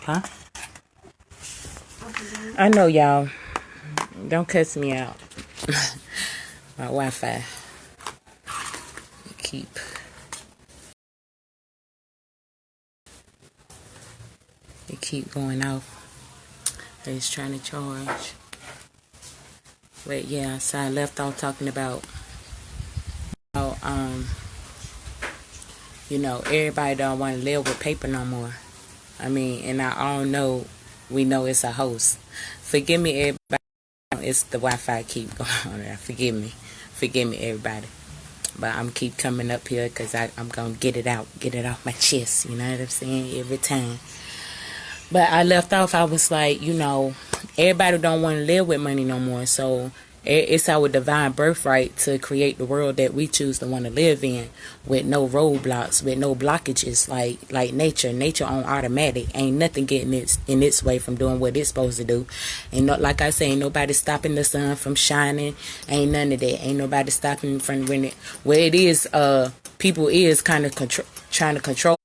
Huh? I know y'all. Don't cuss me out. My Wi-Fi keep going off. It's trying to charge. But yeah, so I left off talking about how everybody don't want to live with paper no more. I mean, and I all know we know it's a host. Forgive me, everybody. It's the Wi-Fi keep going on there. Forgive me, everybody. But I'm keep coming up here because I'm gonna get it off my chest. You know what I'm saying? Every time. But I left off. I was like, everybody don't want to live with money no more. So it's our divine birthright to create the world that we choose to want to live in, with no roadblocks, with no blockages, like nature. Nature on automatic. Ain't nothing getting in its way from doing what it's supposed to do. And not, like I say, ain't nobody stopping the sun from shining. Ain't none of that. Ain't nobody stopping from when it. Where it is, people is kind of trying to control.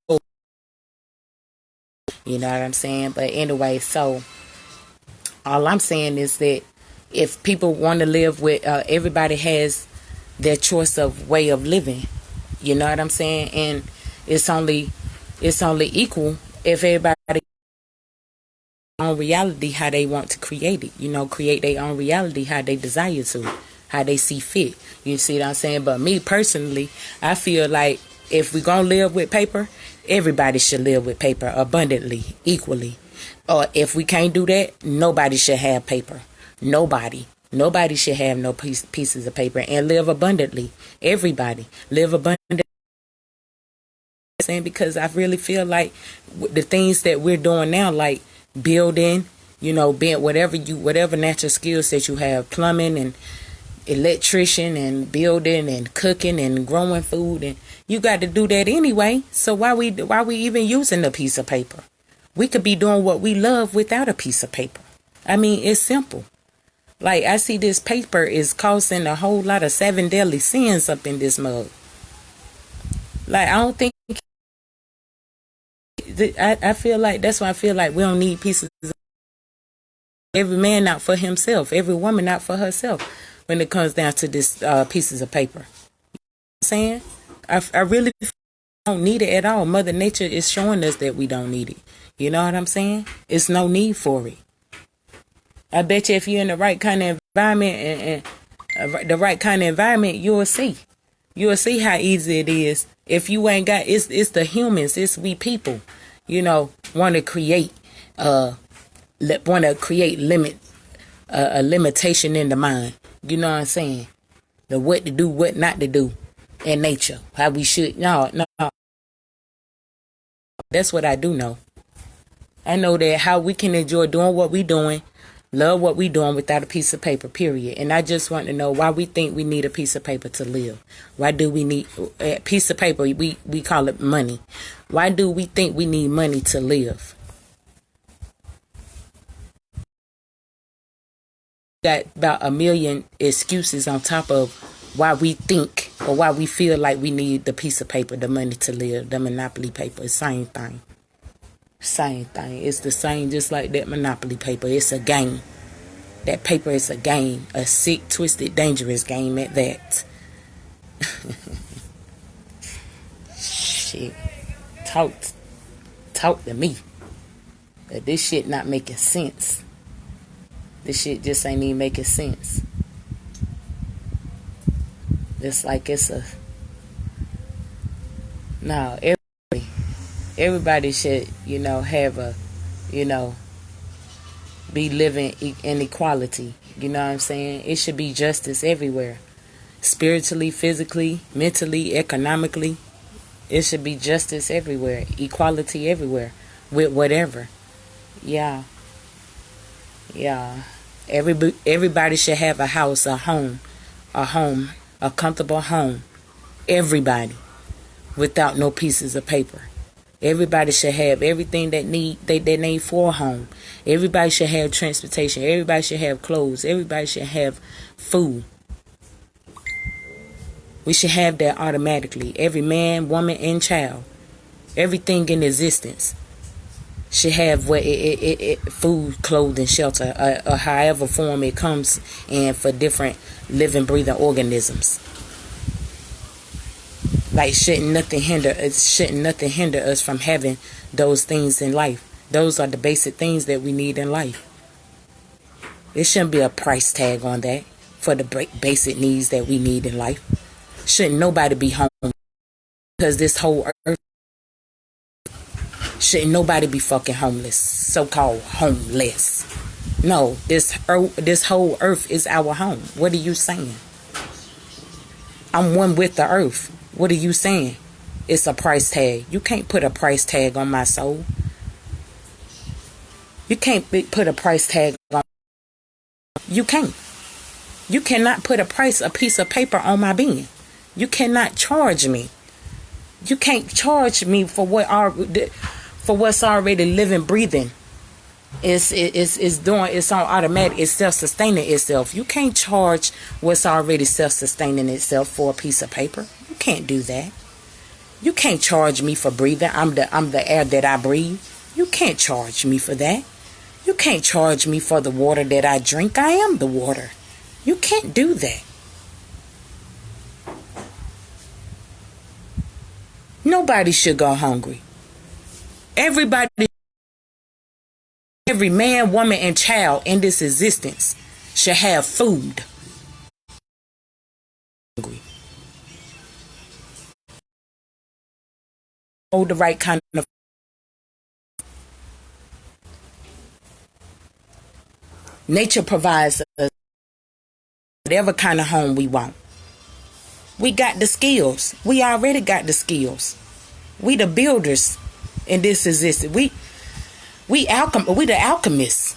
You know what I'm saying? But anyway, so all I'm saying is that if people want to live with, everybody has their choice of way of living. You know what I'm saying? And it's only equal if everybody own reality how they want to create it. Create their own reality how they desire to, how they see fit. You see what I'm saying? But me personally, I feel like if we're gonna live with paper, everybody should live with paper abundantly, equally. Or if we can't do that, nobody should have paper. Nobody should have no pieces of paper and live abundantly. Everybody live abundantly. Because I really feel like the things that we're doing now, like building, being whatever natural skills that you have, plumbing and electrician and building and cooking and growing food, and you got to do that anyway. So why we even using a piece of paper? We could be doing what we love without a piece of paper. I mean, it's simple. Like, I see this paper is causing a whole lot of 7 deadly sins up in this mug. Like, I don't think I feel like that's why I feel like we don't need pieces. Every man out for himself, every woman out for herself when it comes down to this pieces of paper. You know what I'm saying? I really don't need it at all. Mother Nature is showing us that we don't need it. You know what I'm saying? It's no need for it. I bet you if you're in the right kind of environment and the right kind of environment, you'll see. You'll see how easy it is. If you ain't got, it's the humans, it's we people, want to create, a limitation in the mind. You know what I'm saying? The what to do, what not to do in nature. How we should, no. That's what I do know. I know that how we can enjoy doing what we doing, love what we doing without a piece of paper, period. And I just want to know why we think we need a piece of paper to live. Why do we need a piece of paper? We call it money. Why do we think we need money to live? Got about a million excuses on top of why we think or why we feel like we need the piece of paper, the money to live, the monopoly paper. Same thing. Same thing. It's the same, just like that monopoly paper. It's a game. That paper is a game. A sick, twisted, dangerous game at that. Shit. Talk to me. But this shit not making sense. This shit just ain't even making sense. It's like it's a... No, everybody should, have a, be living in equality. You know what I'm saying? It should be justice everywhere. Spiritually, physically, mentally, economically. It should be justice everywhere. Equality everywhere. With whatever. Yeah. Yeah. Everybody should have a house, a home, a comfortable home. Everybody. Without no pieces of paper. Everybody should have everything they need for a home. Everybody should have transportation. Everybody should have clothes. Everybody should have food. We should have that automatically. Every man, woman, and child. Everything in existence. should have what food, clothing, shelter, or however form it comes in for different living, breathing organisms. Like shouldn't nothing hinder us from having those things in life. Those are the basic things that we need in life. There shouldn't be a price tag on that for the basic needs that we need in life. Shouldn't nobody be homeless because this whole earth. Shouldn't nobody be fucking homeless, so-called homeless. No, this whole earth is our home. What are you saying? I'm one with the earth. What are you saying? It's a price tag. You can't put a price tag on my soul. You can't put a price tag on. You can't. You cannot put a piece of paper on my being. You cannot charge me. You can't charge me for what's already living, breathing. It's doing. It's on automatic. It's self-sustaining itself. You can't charge what's already self-sustaining itself for a piece of paper. You can't do that. You can't charge me for breathing. I'm the air that I breathe. You can't charge me for that. You can't charge me for the water that I drink. I am the water. You can't do that. Nobody should go hungry. Every man, woman, and child in this existence should have food. Hold the right kind of. Nature provides us whatever kind of home we want. We got the skills. We already got the skills. We the builders in this existence. We the alchemists.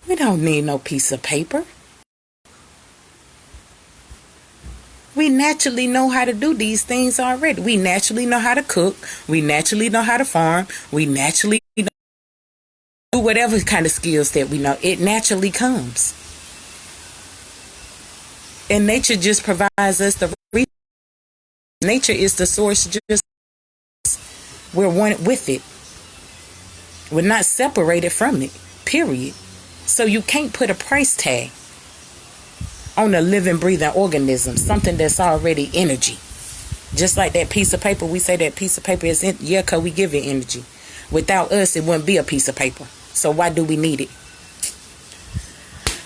We don't need no piece of paper. We naturally know how to do these things already. We naturally know how to cook. We naturally know how to farm. We naturally know do whatever kind of skills that we know. It naturally comes. And nature just provides us the resources. Nature is the source. Just we're one with it. We're not separated from it. Period. So you can't put a price tag on a living, breathing organism, something that's already energy. Just like that piece of paper, we say that piece of paper is because we give it energy. Without us, it wouldn't be a piece of paper. So why do we need it?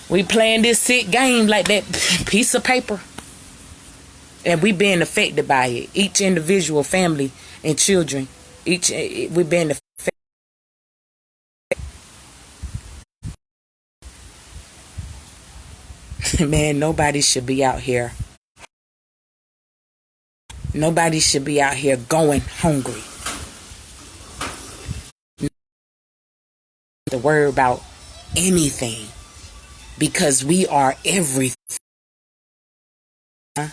We playing this sick game like that piece of paper. And we being affected by it. Each individual family and children. We being affected. Man, nobody should be out here. Nobody should be out here going hungry. To worry about anything. Because we are everything. Huh?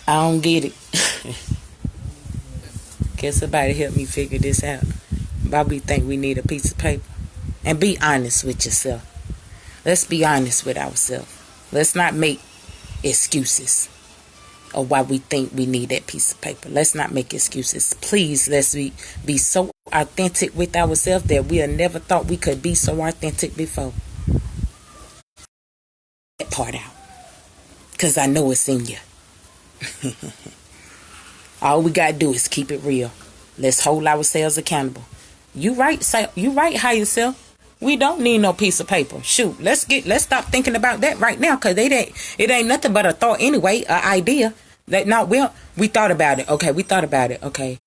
I don't get it. Can somebody help me figure this out? Why we think we need a piece of paper? And be honest with yourself. Let's be honest with ourselves. Let's not make excuses of why we think we need that piece of paper. Let's not make excuses. Please, let's be so authentic with ourselves that we have never thought we could be so authentic before. That part out. Because I know it's in you. All we gotta do is keep it real. Let's hold ourselves accountable. You right, higher yourself. We don't need no piece of paper. Shoot, let's stop thinking about that right now, cause it ain't nothing but a thought anyway, an idea. We thought about it. Okay, we thought about it. Okay,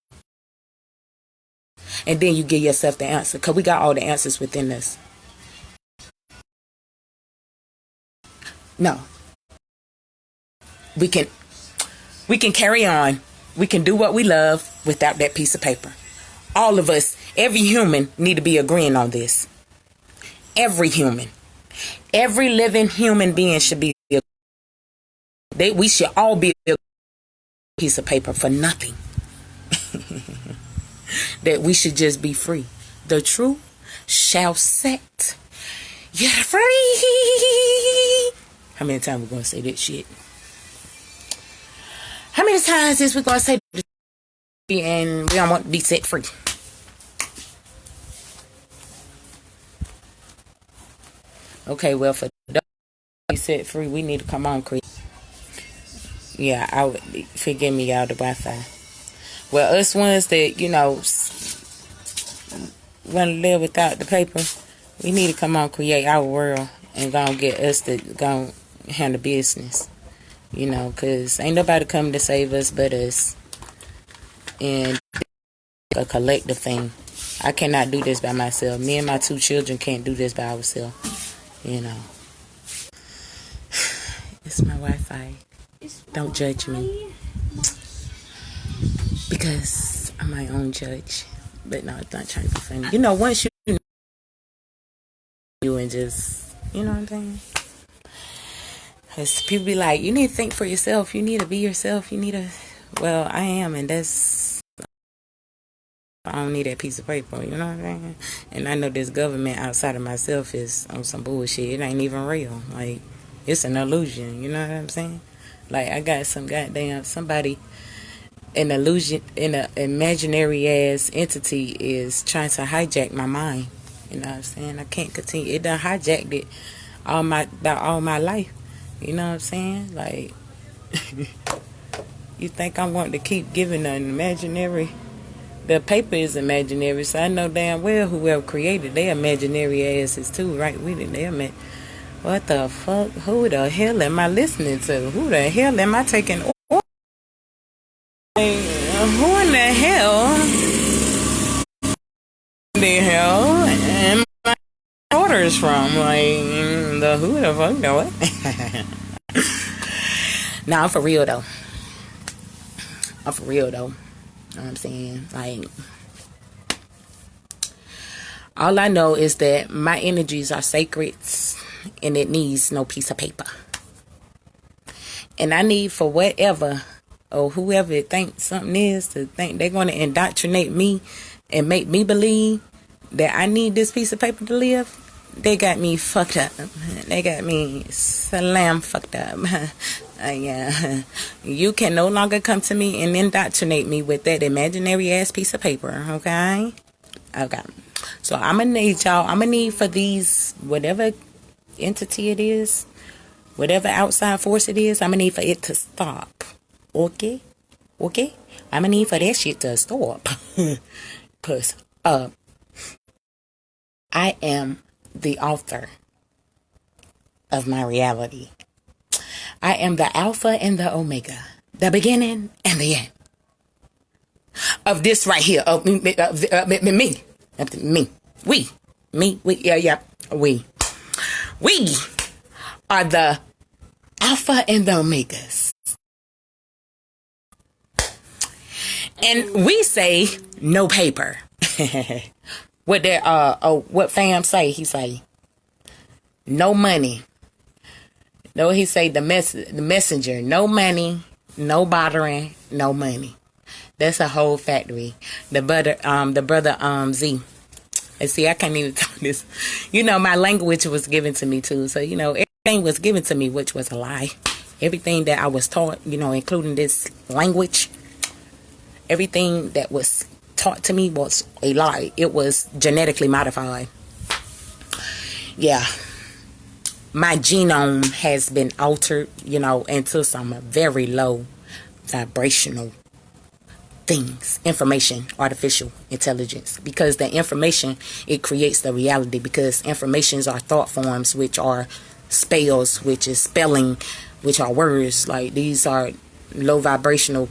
and then you give yourself the answer, cause we got all the answers within us. No, we can carry on. We can do what we love without that piece of paper. All of us, every human, need to be agreeing on this. Every human. Every living human being should be. We should all be a piece of paper for nothing. That we should just be free. The truth, shall set you free. How many times we gonna say that shit? How many times is we gonna say that and we don't want to be set free? Okay, well, for the be set free, we need to come on, Chris. Yeah, I would forgive me, y'all, the Wi-Fi. Well, us ones that, you know, want to live without the paper, we need to come on, create our world, and go and get us to go handle business. You know, because ain't nobody coming to save us but us. And a collective thing. I cannot do this by myself. Me and my 2 children can't do this by ourselves. You know. It's my Wi-Fi. Don't judge me. Because I'm my own judge. But no, it's not trying to be funny. You know, once you and just, you know what I'm saying? Because people be like, you need to think for yourself. You need to be yourself. You need to, well, I am. And that's, I don't need that piece of paper. You know what I'm saying? And I know this government outside of myself is on some bullshit. It ain't even real. Like, it's an illusion. You know what I'm saying? Like, I got some goddamn, somebody, an illusion, in an imaginary ass entity is trying to hijack my mind. You know what I'm saying? I can't continue. It done hijacked it all my life. You know what I'm saying? Like, you think I want to keep giving an imaginary? The paper is imaginary, so I know damn well whoever created their imaginary asses too, right with it. What the fuck? Who the hell am I listening to? Who the hell am I taking? Who in the hell? Am I orders from? Like, who the fuck know it? Nah, I'm for real though. You know what I'm saying? Like, all I know is that my energies are sacred and it needs no piece of paper. And I need for whatever or whoever think something is to think they're going to indoctrinate me and make me believe that I need this piece of paper to live. They got me fucked up. They got me slam fucked up. Yeah. You can no longer come to me and indoctrinate me with that imaginary ass piece of paper. Okay? Okay. So I'm going to need y'all. I'm going to need for these, whatever entity it is, whatever outside force it is, I'm going to need for it to stop. Okay? Okay? I'm going to need for that shit to stop. Because, I am the author of my reality. I am the Alpha and the Omega, the beginning and the end of this right here. Of me. We are the Alpha and the Omegas. And we say no paper. What fam say? He say no money. No, he say the messenger. No money, no bartering, no money. That's a whole factory. The brother Z. And see, I can't even talk this. You know, my language was given to me too. So, you know, everything was given to me, which was a lie. Everything that I was taught, you know, including this language, everything that was taught to me was a lie. It was genetically modified. Yeah. My genome has been altered, you know, into some very low vibrational things, information, artificial intelligence, because the information, it creates the reality, because informations are thought forms, which are spells, which is spelling, which are words. Like, these are low vibrational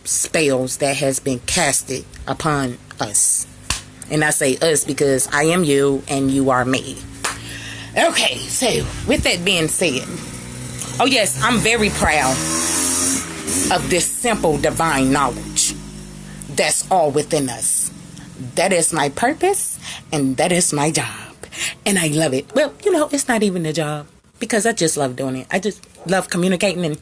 spells that has been casted upon us. And I say us because I am you and you are me. Okay, so with that being said, oh yes, I'm very proud of this simple divine knowledge that's all within us. That is my purpose and that is my job. And I love it. Well, you know, it's not even a job because I just love doing it. I just love communicating and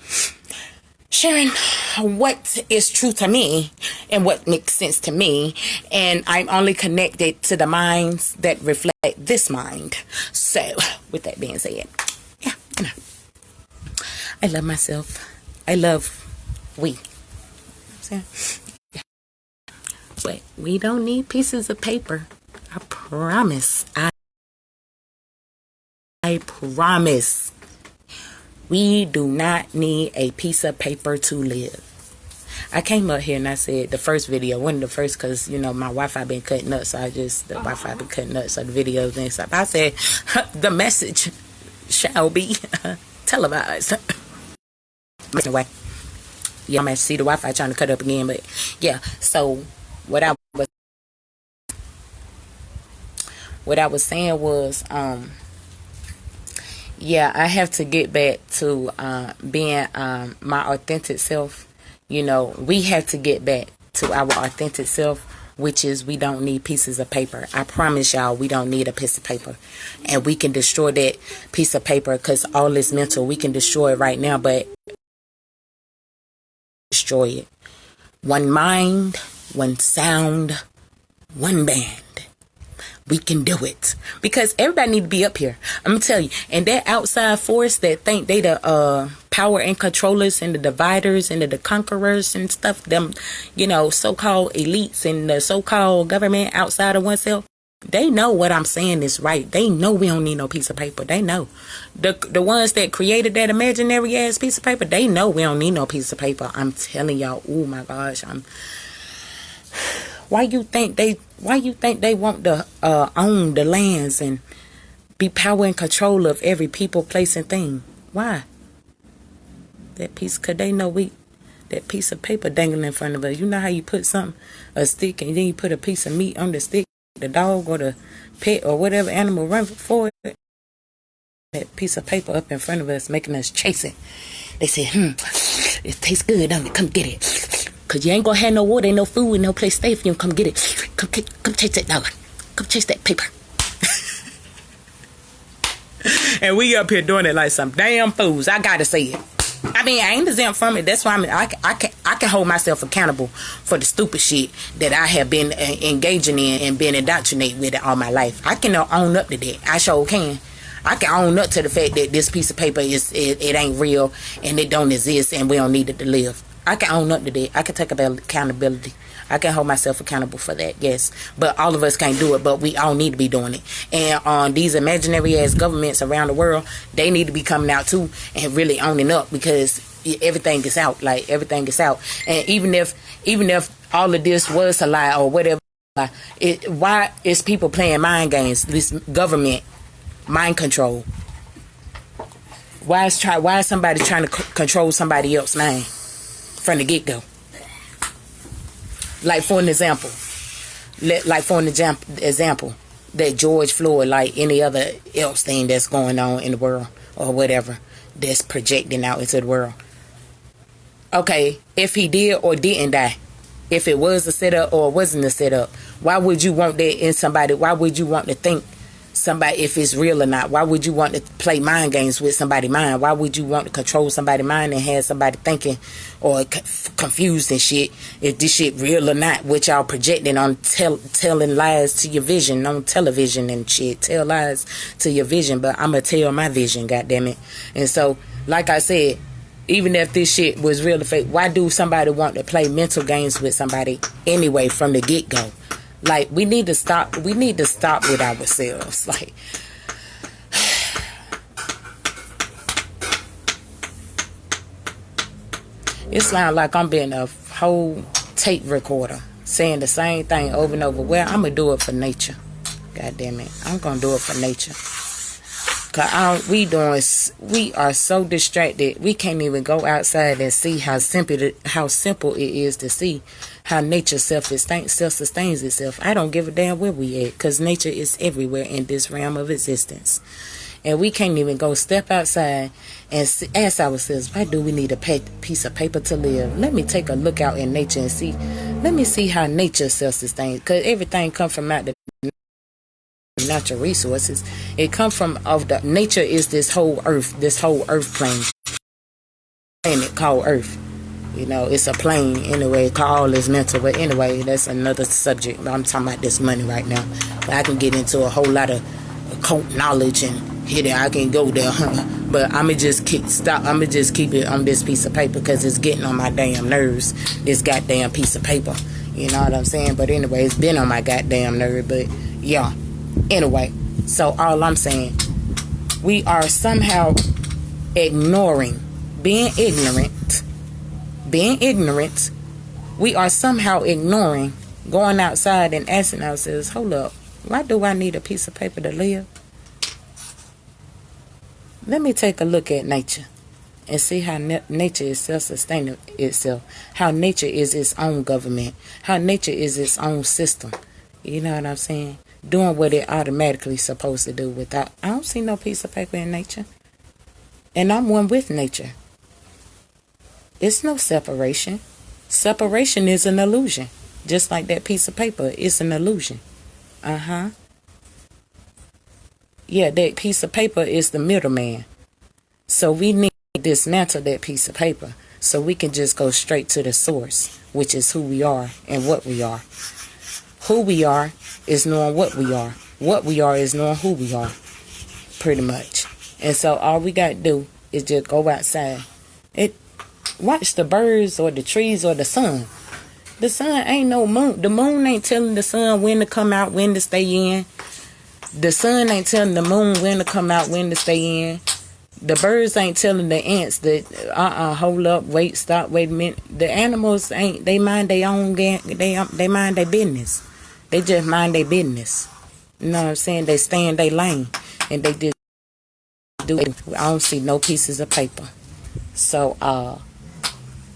sharing what is true to me and what makes sense to me, and I'm only connected to the minds that reflect this mind. So with that being said, yeah, you know, I love myself. I love we. Yeah. But we don't need pieces of paper. I promise. I promise. We do not need a piece of paper to live. I came up here and I said the first video, one of the first, because, you know, my Wi-Fi been cutting up, so the Wi-Fi been cutting up, so the videos and stuff. I said, the message shall be televised. Anyway, yeah, I might see the Wi-Fi trying to cut up again, but yeah, so what I was saying was, yeah, I have to get back to being my authentic self. You know, we have to get back to our authentic self, which is we don't need pieces of paper. I promise y'all, we don't need a piece of paper. And we can destroy that piece of paper because all is mental. We can destroy it right now, but destroy it. One mind, one sound, one band. We can do it because everybody need to be up here. I'm gonna tell you, and that outside force that think they the power and controllers and the dividers and the conquerors and stuff, them, you know, so-called elites and the so-called government outside of oneself, they know what I'm saying is right. They know we don't need no piece of paper. They know the ones that created that imaginary ass piece of paper, they know we don't need no piece of paper. I'm telling y'all, oh my gosh, why you think they want to own the lands and be power and control of every people, place, and thing? Why? That piece, cause they know that piece of paper dangling in front of us. You know how you put a stick, and then you put a piece of meat on the stick, the dog or the pet or whatever animal run for it. That piece of paper up in front of us, making us chase it. They say, it tastes good, don't it? Come get it. Cause you ain't gonna have no water, ain't no food, and no place to stay if you don't come get it. Come chase that dog. Come chase that paper. And we up here doing it like some damn fools. I gotta say it. I mean, I ain't exempt from it. That's why I can hold myself accountable for the stupid shit that I have been engaging in and been indoctrinated with it all my life. I can own up to that. I sure can. I can own up to the fact that this piece of paper it ain't real and it don't exist and we don't need it to live. I can own up to that. I can take accountability. I can hold myself accountable for that, yes. But all of us can't do it, but we all need to be doing it. And these imaginary ass governments around the world, they need to be coming out too and really owning up because everything is out. Like, everything is out. And even if all of this was a lie or whatever, why is people playing mind games? This government mind control. Why is somebody trying to control somebody else's mind from the get-go? Like for an example, that George Floyd, like any other else thing that's going on in the world or whatever that's projecting out into the world. Okay, if he did or didn't die, if it was a setup or it wasn't a setup, why would you want that in somebody? Why would you want to think somebody if it's real or not? Why would you want to play mind games with somebody's mind? Why would you want to control somebody's mind and have somebody thinking or confused and shit if this shit real or not? What y'all projecting on telling lies to your vision on television and shit. Tell lies to your vision, but I'm gonna tell my vision, goddammit. And so, like I said, even if this shit was real or fake, why do somebody want to play mental games with somebody anyway from the get-go? Like, we need to stop with ourselves. Like, it sounds like I'm being a whole tape recorder saying the same thing over and over. Well, I'm gonna do it for nature. God damn it, I'm gonna do it for nature. Cause we are so distracted. We can't even go outside and see how simple it is to see how nature self-sustains itself. I don't give a damn where we at, cause nature is everywhere in this realm of existence. And we can't even go step outside and ask ourselves, why do we need a piece of paper to live? Let me take a look out in nature and see. Let me see how nature self-sustains. Cause everything comes from out the natural resources. It comes from nature is this whole earth plane. Planet called Earth. You know, it's a plane anyway. All is mental, but anyway, that's another subject. I'm talking about this money right now. But I can get into a whole lot of occult knowledge and hit it. I can go there, but I'ma just keep it on this piece of paper because it's getting on my damn nerves. This goddamn piece of paper. You know what I'm saying? But anyway, it's been on my goddamn nerve. But yeah. Anyway, so all I'm saying, we are somehow ignoring, being ignorant. We are somehow ignoring going outside and asking ourselves, hold up, why do I need a piece of paper to live? Let me take a look at nature and see how nature is self-sustaining itself, how nature is its own government, how nature is its own system. You know what I'm saying? Doing what it automatically supposed to do without. I don't see no piece of paper in nature. And I'm one with nature. It's no separation. Separation is an illusion. Just like that piece of paper, it's an illusion. Yeah, that piece of paper is the middleman. So we need to dismantle that piece of paper so we can just go straight to the source, which is who we are and what we are. Who we are is knowing what we are. What we are is knowing who we are, pretty much. And so all we got to do is just go outside. Watch the birds or the trees or the sun. The sun ain't no moon. The moon ain't telling the sun when to come out, when to stay in. The sun ain't telling the moon when to come out, when to stay in. The birds ain't telling the ants that, hold up, wait, stop, wait a minute. The animals ain't, they mind their own, they mind their business. They just mind their business. You know what I'm saying? They stay in their lane and they just do it. I don't see no pieces of paper. So,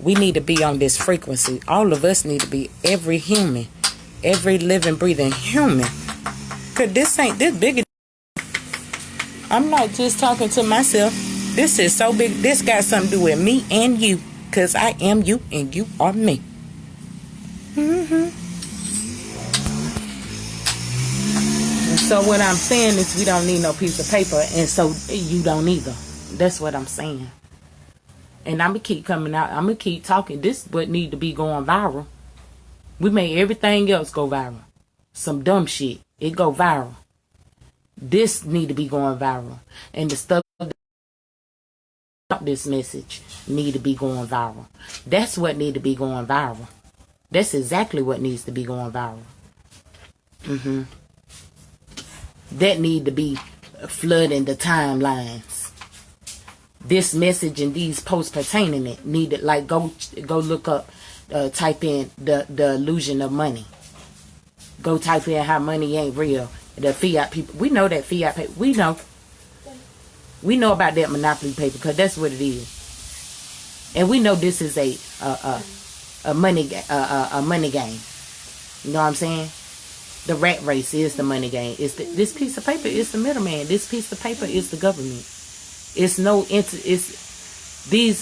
we need to be on this frequency. All of us need to be, every human, every living, breathing human. Cause this bigger. I'm not just talking to myself. This is so big. This got something to do with me and you. Cause I am you and you are me. So what I'm saying is we don't need no piece of paper, and so you don't either. That's what I'm saying. And I'm going to keep coming out. I'm going to keep talking. This is what need to be going viral. We made everything else go viral. Some dumb shit. It go viral. This need to be going viral. And the stuff about this message need to be going viral. That's what need to be going viral. That's exactly what needs to be going viral. That need to be flooding the timelines. This message and these posts pertaining it need to, like, go look up, type in the illusion of money. Go type in how money ain't real. The fiat people, we know that fiat paper. We know about that monopoly paper because that's what it is. And we know this is a money game. You know what I'm saying? The rat race is the money game. This piece of paper is the middleman. This piece of paper is the government. These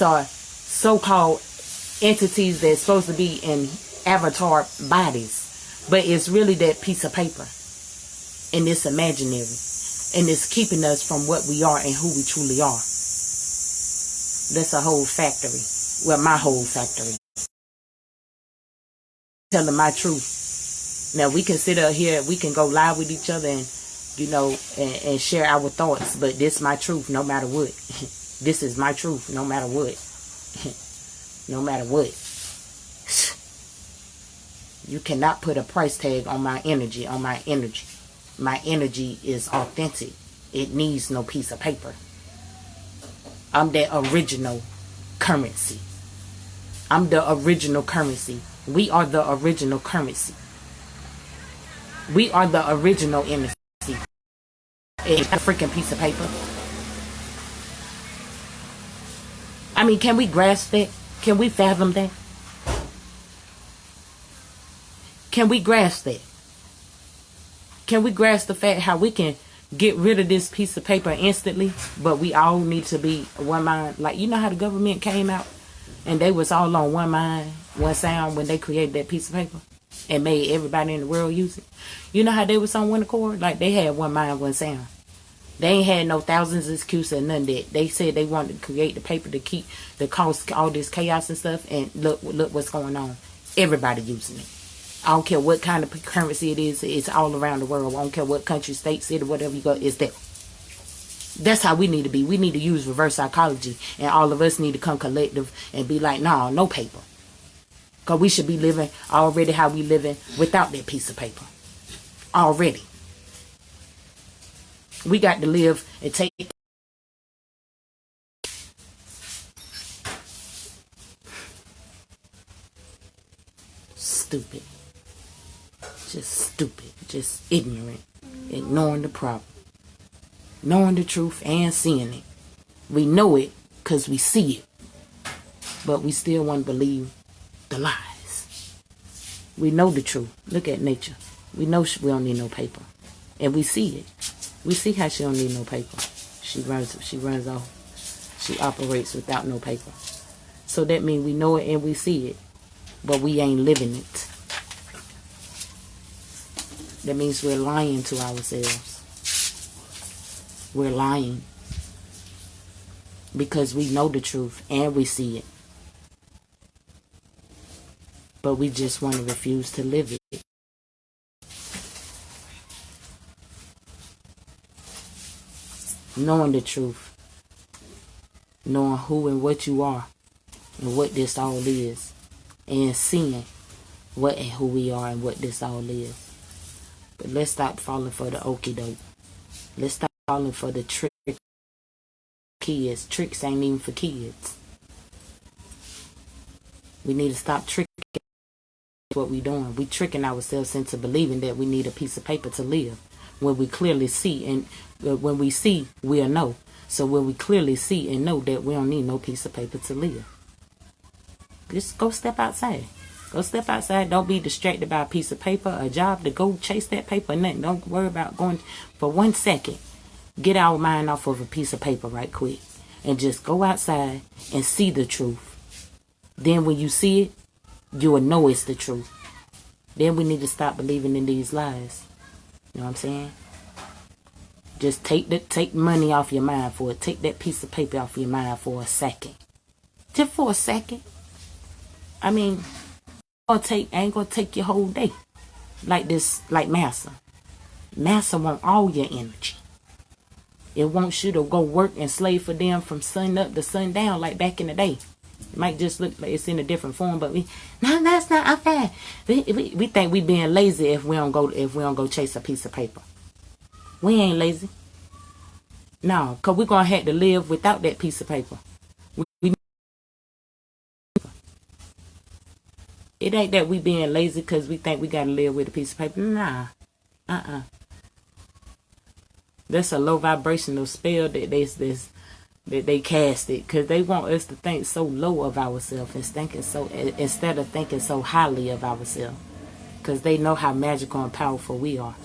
are so-called entities that's supposed to be in avatar bodies, but it's really that piece of paper, and it's imaginary, and it's keeping us from what we are and who we truly are. That's a whole factory. Well, my whole factory. Telling my truth. Now we can sit up here, we can go live with each other and, you know, and share our thoughts, but this is my truth no matter what. This is my truth no matter what. No matter what. You cannot put a price tag on my energy, My energy is authentic. It needs no piece of paper. I'm the original currency. I'm the original currency. We are the original currency. We are the original energy. A freaking piece of paper. I mean, can we grasp that? Can we fathom that? Can we grasp that? Can we grasp the fact how we can get rid of this piece of paper instantly, but we all need to be one mind? Like, you know how the government came out and they was all on one mind, one sound when they created that piece of paper and made everybody in the world use it? You know how they was on one accord? Like, they had one mind, one sound. They ain't had no thousands of excuses or none of that. They said they wanted to create the paper to cause all this chaos and stuff. And look what's going on. Everybody using it. I don't care what kind of currency it is. It's all around the world. I don't care what country, state, city, whatever you go. It's there. That's how we need to be. We need to use reverse psychology. And all of us need to come collective and be like, nah, no paper. Because we should be living already how we living without that piece of paper. Already. We got to live and take. Stupid. Just stupid. Just ignorant. Ignoring the problem. Knowing the truth and seeing it. We know it because we see it. But we still want to believe the lies. We know the truth. Look at nature. We know we don't need no paper. And we see it. We see how she don't need no paper. She runs off. She operates without no paper. So that means we know it and we see it. But we ain't living it. That means we're lying to ourselves. We're lying. Because we know the truth and we see it. But we just want to refuse to live it. Knowing the truth, knowing who and what you are, and what this all is, and seeing what and who we are and what this all is. But let's stop falling for the okie doke. Let's stop falling for the trick. Kids, tricks ain't even for kids. We need to stop tricking what we doing. We tricking ourselves into believing that we need a piece of paper to live. When we clearly see, and when we see, we'll know. So when we clearly see and know that we don't need no piece of paper to live. Just go step outside. Go step outside. Don't be distracted by a piece of paper, a job to go chase that paper, nothing. Don't worry about going for 1 second. Get our mind off of a piece of paper right quick. And just go outside and see the truth. Then when you see it, you will know it's the truth. Then we need to stop believing in these lies. You know what I'm saying? Just take money off your mind for it. Take that piece of paper off your mind for a second. Just for a second. I mean, ain't gonna take your whole day. Like massa. Massa want all your energy. It wants you to go work and slave for them from sun up to sun down like back in the day. It might just look like it's in a different form, but that's not our fair. We think we being lazy if we don't go chase a piece of paper. We ain't lazy. No, cause we're gonna have to live without that piece of paper. It ain't that we being lazy because we think we gotta live with a piece of paper. Nah, That's a low vibrational spell that they cast it, because they want us to think so low of ourselves instead of thinking so highly of ourselves, because they know how magical and powerful we are.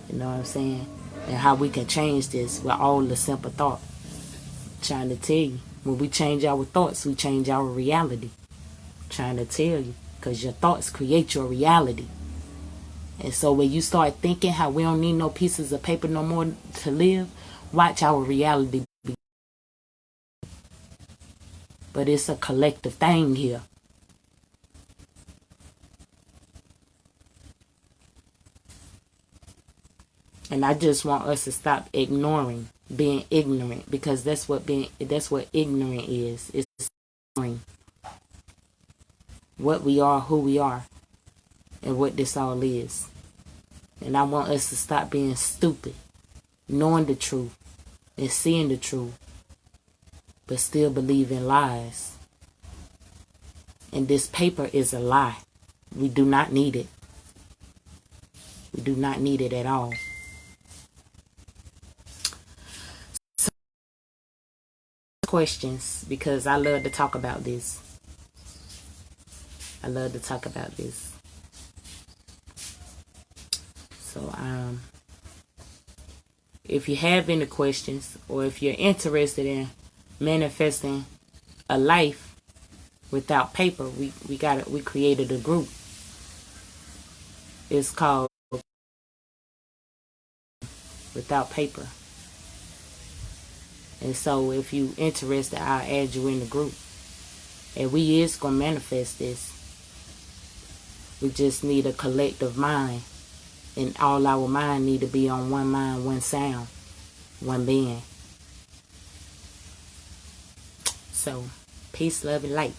You know what I'm saying? And how we can change this with all the simple thought. Trying to tell you, when we change our thoughts, we change our reality. Trying to tell you, because your thoughts create your reality. And so when you start thinking how we don't need no pieces of paper no more to live, watch our reality be. But it's a collective thing here. And I just want us to stop ignoring, being ignorant, because that's what ignorant is. It's ignoring what we are, who we are, and what this all is. And I want us to stop being stupid, knowing the truth and seeing the truth, but still believing lies. And this paper is a lie. We do not need it. We do not need it at all. So, questions, because I love to talk about this. So, if you have any questions, or if you're interested in manifesting a life without paper, we created a group. It's called Without Paper. And so if you interested, I'll add you in the group. And we is going to manifest this. We just need a collective mind. And all our mind need to be on one mind, one sound, one being. So, peace, love, and light.